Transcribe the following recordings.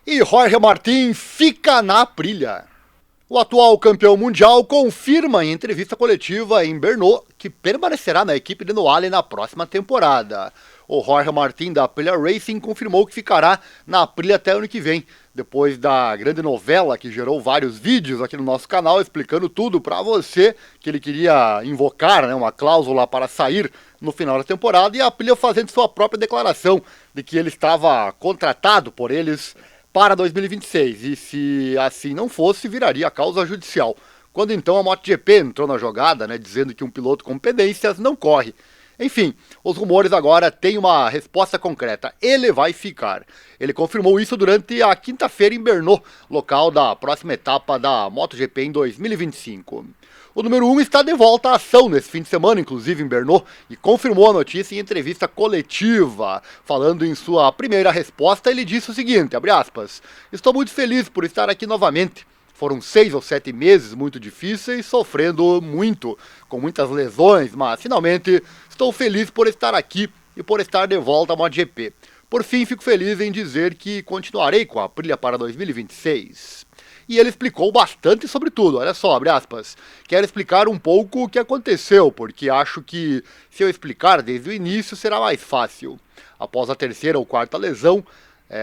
E Jorge Martin fica na Aprilia. O atual campeão mundial confirma em entrevista coletiva em Brno que permanecerá na equipe de Noale na próxima temporada. O Jorge Martin da Aprilia Racing confirmou que ficará na Aprilia até o ano que vem, depois da grande novela que gerou vários vídeos aqui no nosso canal explicando tudo para você, que ele queria invocar, uma cláusula para sair no final da temporada, e a Aprilia fazendo sua própria declaração de que ele estava contratado por eles para 2026, e se assim não fosse, viraria causa judicial. Quando então a MotoGP entrou na jogada, dizendo que um piloto com pendências não corre. Enfim, os rumores agora têm uma resposta concreta. Ele vai ficar. Ele confirmou isso durante a quinta-feira em Brno, local da próxima etapa da MotoGP em 2025. O número 1 está de volta à ação nesse fim de semana, inclusive em Brno, e confirmou a notícia em entrevista coletiva. Falando em sua primeira resposta, ele disse o seguinte, abre aspas, estou muito feliz por estar aqui novamente. Foram 6 ou 7 meses muito difíceis, sofrendo muito, com muitas lesões, mas finalmente estou feliz por estar aqui e por estar de volta à MotoGP. Por fim, fico feliz em dizer que continuarei com a Aprilia para 2026. E ele explicou bastante sobre tudo, olha só, abre aspas. Quero explicar um pouco o que aconteceu, porque acho que se eu explicar desde o início será mais fácil. Após a terceira ou quarta lesão,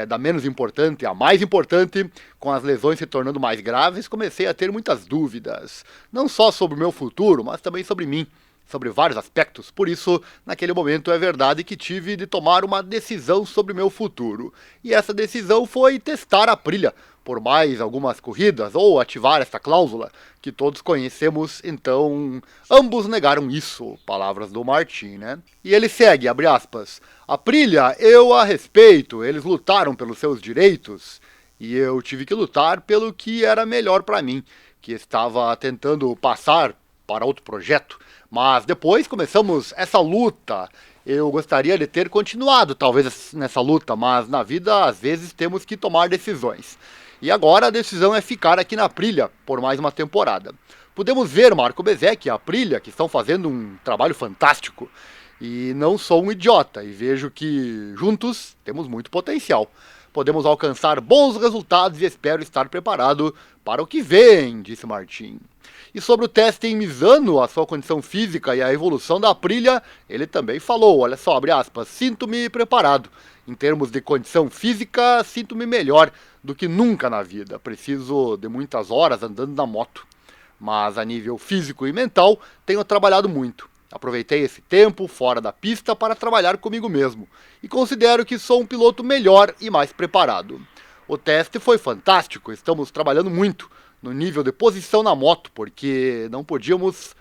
da menos importante à mais importante, com as lesões se tornando mais graves, comecei a ter muitas dúvidas. Não só sobre o meu futuro, mas também sobre mim, sobre vários aspectos. Por isso, naquele momento é verdade que tive de tomar uma decisão sobre o meu futuro. E essa decisão foi testar a Aprilia por mais algumas corridas, ou ativar essa cláusula que todos conhecemos, então ambos negaram isso, palavras do Martin, E ele segue, abre aspas, Aprilia, eu a respeito, eles lutaram pelos seus direitos, e eu tive que lutar pelo que era melhor para mim, que estava tentando passar para outro projeto, mas depois começamos essa luta. Eu gostaria de ter continuado talvez nessa luta, mas na vida às vezes temos que tomar decisões. E agora a decisão é ficar aqui na Aprilia por mais uma temporada. Podemos ver Marco Bezzecchi e a Aprilia, que estão fazendo um trabalho fantástico. E não sou um idiota, e vejo que juntos temos muito potencial. Podemos alcançar bons resultados e espero estar preparado para o que vem, disse Martin. E sobre o teste em Misano, a sua condição física e a evolução da Aprilia, ele também falou, olha só, abre aspas, sinto-me preparado. Em termos de condição física, sinto-me melhor do que nunca na vida. Preciso de muitas horas andando na moto. Mas a nível físico e mental, tenho trabalhado muito. Aproveitei esse tempo fora da pista para trabalhar comigo mesmo. E considero que sou um piloto melhor e mais preparado. O teste foi fantástico, estamos trabalhando muito no nível de posição na moto, porque não podíamos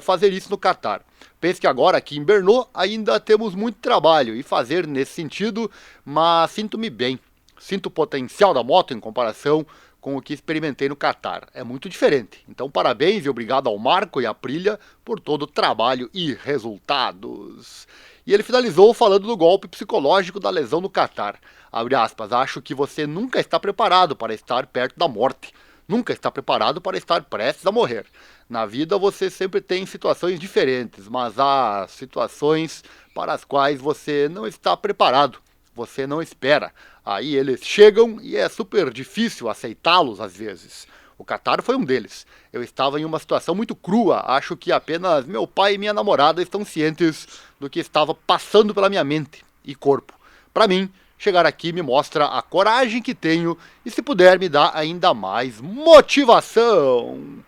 fazer isso no Qatar. Penso que agora aqui em Brno ainda temos muito trabalho e fazer nesse sentido, mas sinto-me bem. Sinto o potencial da moto em comparação com o que experimentei no Qatar. É muito diferente. Então parabéns e obrigado ao Marco e à Aprilia por todo o trabalho e resultados. E ele finalizou falando do golpe psicológico da lesão no Qatar. Abre aspas, acho que você nunca está preparado para estar perto da morte. Nunca está preparado para estar prestes a morrer. Na vida você sempre tem situações diferentes, mas há situações para as quais você não está preparado. Você não espera. Aí eles chegam e é super difícil aceitá-los às vezes. O Qatar foi um deles. Eu estava em uma situação muito crua. Acho que apenas meu pai e minha namorada estão cientes do que estava passando pela minha mente e corpo. Para mim, chegar aqui me mostra a coragem que tenho e, se puder, me dá ainda mais motivação.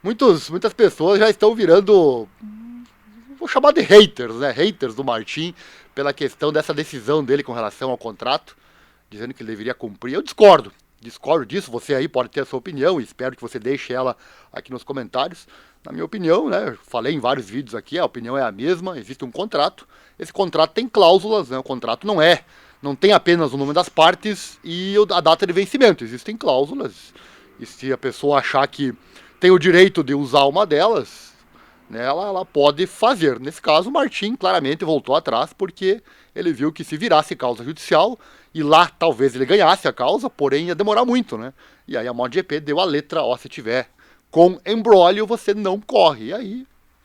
Muitas pessoas já estão virando, vou chamar de haters, Haters do Martin, pela questão dessa decisão dele com relação ao contrato, dizendo que ele deveria cumprir. Eu discordo disso, você aí pode ter a sua opinião e espero que você deixe ela aqui nos comentários. Na minha opinião, falei em vários vídeos aqui, a opinião é a mesma, existe um contrato, esse contrato tem cláusulas, o contrato não tem apenas o nome das partes e a data de vencimento, existem cláusulas, e se a pessoa achar que tem o direito de usar uma delas, ela pode fazer. Nesse caso, o Martin claramente voltou atrás porque ele viu que se virasse causa judicial, e lá talvez ele ganhasse a causa, porém ia demorar muito, E aí a MotoGP deu a letra, se tiver com embrólio, você não corre. E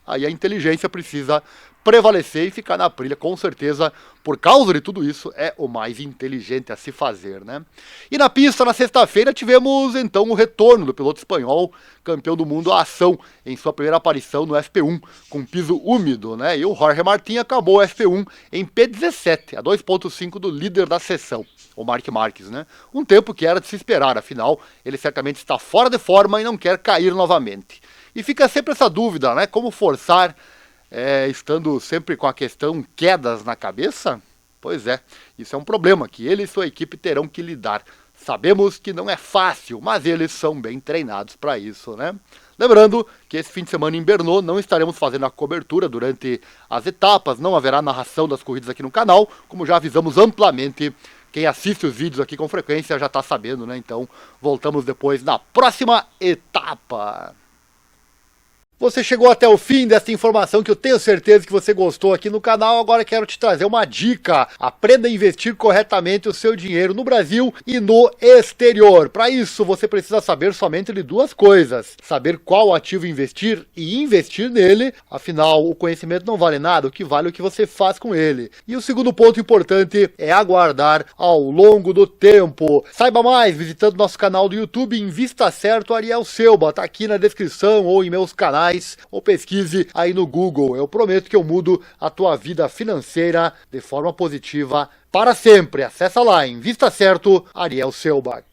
aí a inteligência precisa prevalecer e ficar na trilha, com certeza, por causa de tudo isso, é o mais inteligente a se fazer, né? E na pista, na sexta-feira, tivemos então o retorno do piloto espanhol, campeão do mundo à ação, em sua primeira aparição no FP1, com piso úmido, né? E o Jorge Martin acabou o FP1 em P17, a 2.5 do líder da sessão, o Marc Marquez, né? Um tempo que era de se esperar, afinal, ele certamente está fora de forma e não quer cair novamente. E fica sempre essa dúvida, né? Como forçar, estando sempre com a questão quedas na cabeça? Pois é, isso é um problema que ele e sua equipe terão que lidar. Sabemos que não é fácil, mas eles são bem treinados para isso, né? Lembrando que esse fim de semana em Brno não estaremos fazendo a cobertura durante as etapas, não haverá narração das corridas aqui no canal, como já avisamos amplamente. Quem assiste os vídeos aqui com frequência já está sabendo, né? Então voltamos depois na próxima etapa. Você chegou até o fim dessa informação que eu tenho certeza que você gostou aqui no canal. Agora quero te trazer uma dica. Aprenda a investir corretamente o seu dinheiro no Brasil e no exterior. Para isso, você precisa saber somente de duas coisas. Saber qual ativo investir e investir nele. Afinal, o conhecimento não vale nada, o que vale é o que você faz com ele. E o segundo ponto importante é aguardar ao longo do tempo. Saiba mais visitando nosso canal do YouTube Invista Certo Ariel Selba. Tá aqui na descrição ou em meus canais, ou pesquise aí no Google. Eu prometo que eu mudo a tua vida financeira de forma positiva para sempre. Acessa lá, Invista Certo, Ariel Selbach.